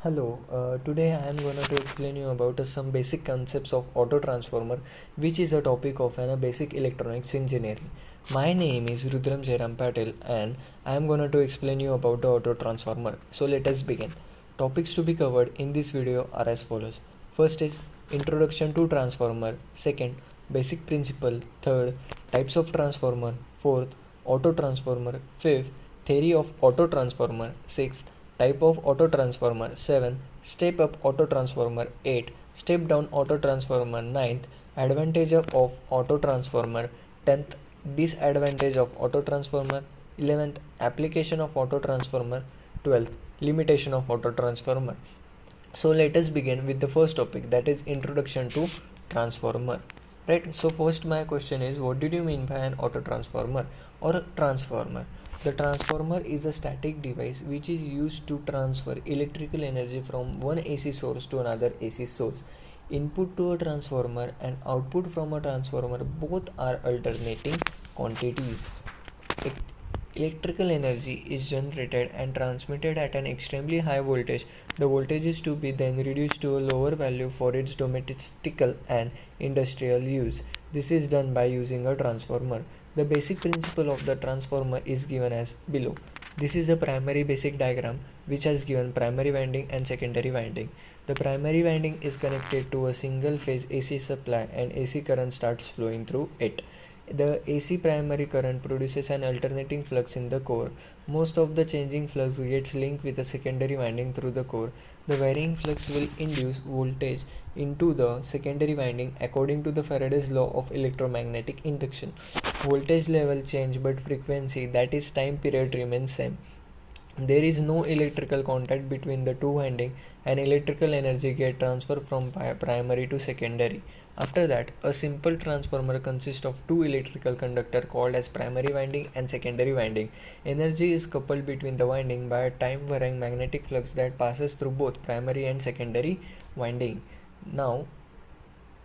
Hello, today I am going to explain you about some basic concepts of auto transformer, which is a topic of basic electronics engineering. My name is Rudram Jairam Patel and I am going to explain you about the auto transformer. So let us begin. Topics to be covered in this video are as follows. First is introduction to transformer. Second, basic principle. Third, types of transformer. Fourth, auto transformer. Fifth, theory of auto transformer. Sixth, type of auto transformer. 7. Step up auto transformer. 8. Step down auto transformer. 9th, advantage of auto transformer. 10th, disadvantage of auto transformer. 11th, application of auto transformer. 12th, limitation of auto transformer. So let us begin with the first topic, that is introduction to transformer. Right, so first my question is, what did you mean by an auto transformer or a transformer? The transformer is a static device which is used to transfer electrical energy from one AC source to another AC source. Input to a transformer and output from a transformer both are alternating quantities. Electrical energy is generated and transmitted at an extremely high voltage. The voltage is to be then reduced to a lower value for its domestical and industrial use. This is done by using a transformer. The basic principle of the transformer is given as below. This is a primary basic diagram which has given primary winding and secondary winding. The primary winding is connected to a single phase AC supply and AC current starts flowing through it. The AC primary current produces an alternating flux in the core. Most of the changing flux gets linked with a secondary winding through the core. The varying flux will induce voltage into the secondary winding according to the Faraday's law of electromagnetic induction. Voltage level change but frequency, that is time period, remains same. There is no electrical contact between the two windings and electrical energy gets transferred from primary to secondary. After that, a simple transformer consists of two electrical conductors called as primary winding and secondary winding. Energy is coupled between the winding by a time varying magnetic flux that passes through both primary and secondary winding. Now,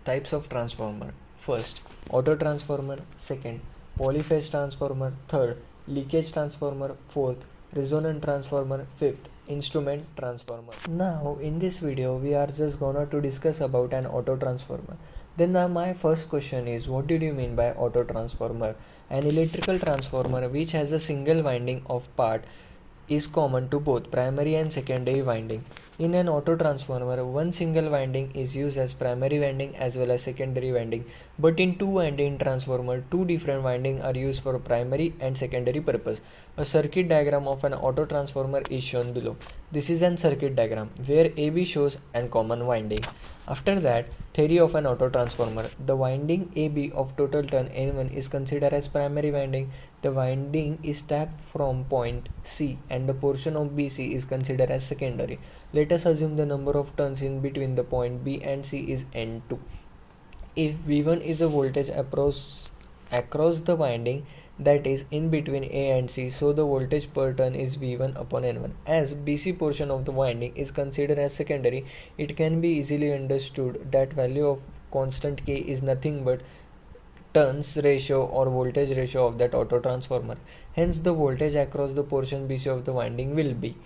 types of transformer. First, auto transformer. Second, polyphase transformer. Third, leakage transformer. Fourth, resonant transformer. Fifth, instrument transformer. Now in this video we are just gonna to discuss about an auto transformer. Then my first question is, what did you mean by auto transformer? An electrical transformer which has a single winding of part is common to both primary and secondary winding. In an auto transformer, one single winding is used as primary winding as well as secondary winding, but in two winding transformer, two different windings are used for primary and secondary purpose. A circuit diagram of an auto transformer is shown below. This is an circuit diagram where AB shows an common winding. After that, theory of an auto transformer. The winding AB of total turn N1 is considered as primary winding. The winding is tapped from point C and the portion of BC is considered as secondary. Let us assume the number of turns in between the point B and C is N2. If V1 is a voltage across the winding, that is in between A and C, so the voltage per turn is V1 upon N1. As BC portion of the winding is considered as secondary, it can be easily understood that value of constant K is nothing but turns ratio or voltage ratio of that auto transformer. Hence the voltage across the portion BC of the winding will be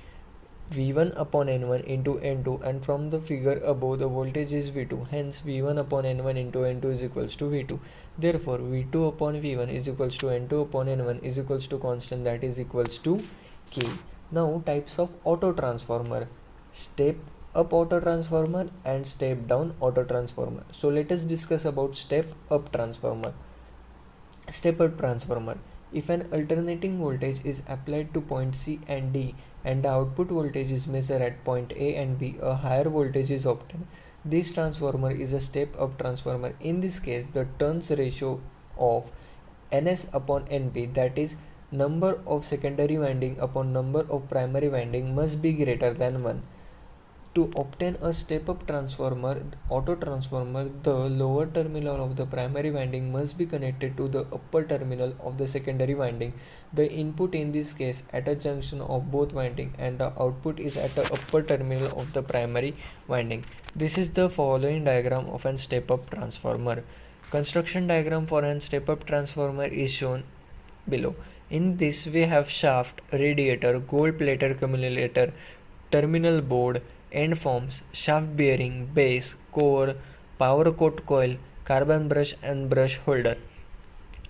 V1 upon N1 into N2, and from the figure above the voltage is V2. Hence V1 upon N1 into N2 is equals to V2. Therefore V2 upon V1 is equals to N2 upon N1 is equals to constant, that is equals to K. Now types of auto transformer. Step up auto transformer and step down auto transformer. So let us discuss about step up transformer. Step up transformer. If an alternating voltage is applied to point C and D and the output voltage is measured at point A and B, a higher voltage is obtained. This transformer is a step up transformer. In this case, the turns ratio of Ns upon Np, that is number of secondary winding upon number of primary winding, must be greater than 1. To obtain a step-up transformer, auto transformer, the lower terminal of the primary winding must be connected to the upper terminal of the secondary winding. The input in this case at a junction of both winding and the output is at the upper terminal of the primary winding. This is the following diagram of an step-up transformer. Construction diagram for an step-up transformer is shown below. In this we have shaft, radiator, gold-plated cumulator, terminal board, end forms, shaft bearing, base, core, power coat coil, carbon brush and brush holder.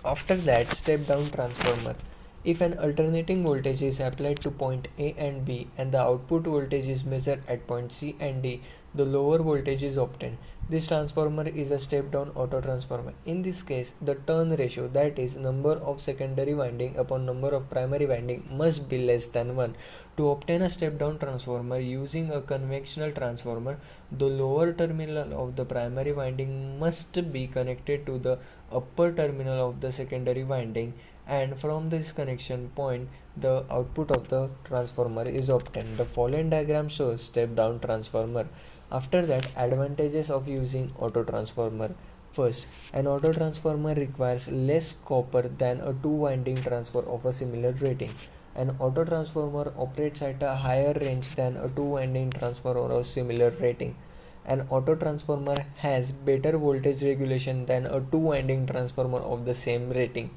After that, step down transformer. If an alternating voltage is applied to point A and B and the output voltage is measured at point C and D, the lower voltage is obtained. This transformer is a step down auto transformer. In this case, the turn ratio, that is number of secondary winding upon number of primary winding, must be less than 1. To obtain a step down transformer using a conventional transformer, the lower terminal of the primary winding must be connected to the upper terminal of the secondary winding, and from this connection point the output of the transformer is obtained. The following diagram shows step down transformer. After that, advantages of using auto transformer. First, an auto transformer requires less copper than a two winding transformer of a similar rating. An auto transformer operates at a higher range than a two winding transformer of similar rating. An auto transformer has better voltage regulation than a two winding transformer of the same rating.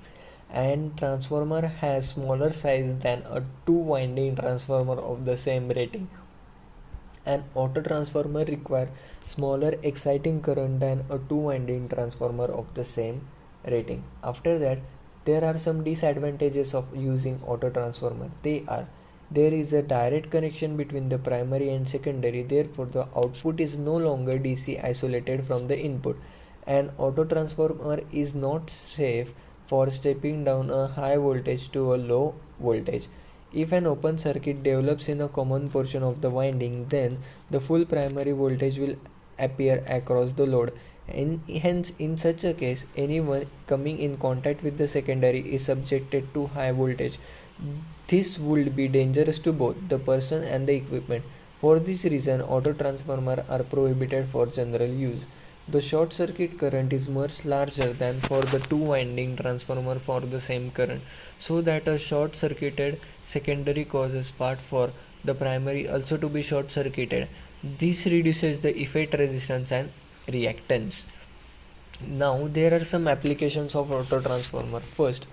And transformer has smaller size than a two winding transformer of the same rating. An auto transformer requires smaller exciting current than a two winding transformer of the same rating. After that, there are some disadvantages of using auto transformer. They are: there is a direct connection between the primary and secondary, therefore the output is no longer DC isolated from the input. An auto transformer is not safe for stepping down a high voltage to a low voltage. If an open circuit develops in a common portion of the winding, then the full primary voltage will appear across the load. And hence, in such a case, anyone coming in contact with the secondary is subjected to high voltage. This would be dangerous to both the person and the equipment. For this reason, auto transformers are prohibited for general use. The short circuit current is much larger than for the two winding transformer for the same current, so that a short circuited secondary causes part for the primary also to be short circuited. This reduces the effect resistance and reactance. Now there are some applications of auto transformer. First,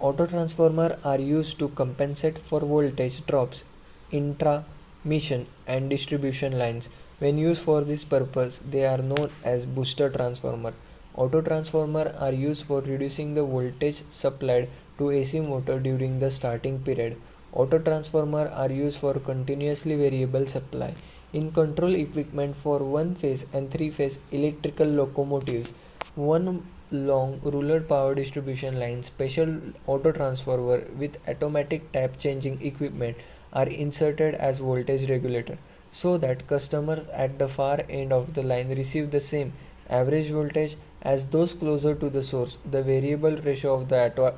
auto transformer are used to compensate for voltage drops in transmission and distribution lines. When used for this purpose, they are known as booster transformer. Auto transformer are used for reducing the voltage supplied to AC motor during the starting period. Auto transformer are used for continuously variable supply in control equipment for one phase and three phase electrical locomotives. One long ruler power distribution line, special auto transformer with automatic tap changing equipment are inserted as voltage regulator, so that customers at the far end of the line receive the same average voltage as those closer to the source. The variable ratio of the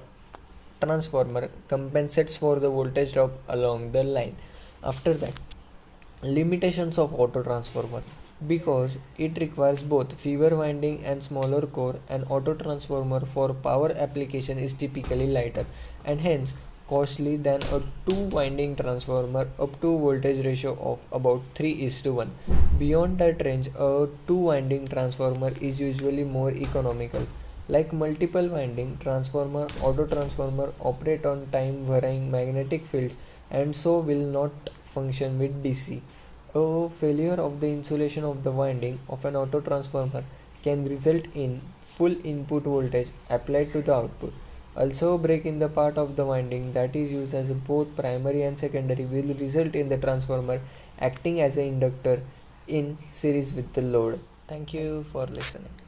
transformer compensates for the voltage drop along the line. After that, limitations of auto transformer. Because it requires both fewer winding and smaller core, an auto transformer for power application is typically lighter and hence costly than a two winding transformer up to voltage ratio of about 3:1. Beyond that range, a two winding transformer is usually more economical. Like multiple winding transformer, auto transformer operate on time varying magnetic fields and so will not function with DC. A failure of the insulation of the winding of an auto transformer can result in full input voltage applied to the output. Also, a break in the part of the winding that is used as both primary and secondary will result in the transformer acting as an inductor in series with the load. Thank you for listening.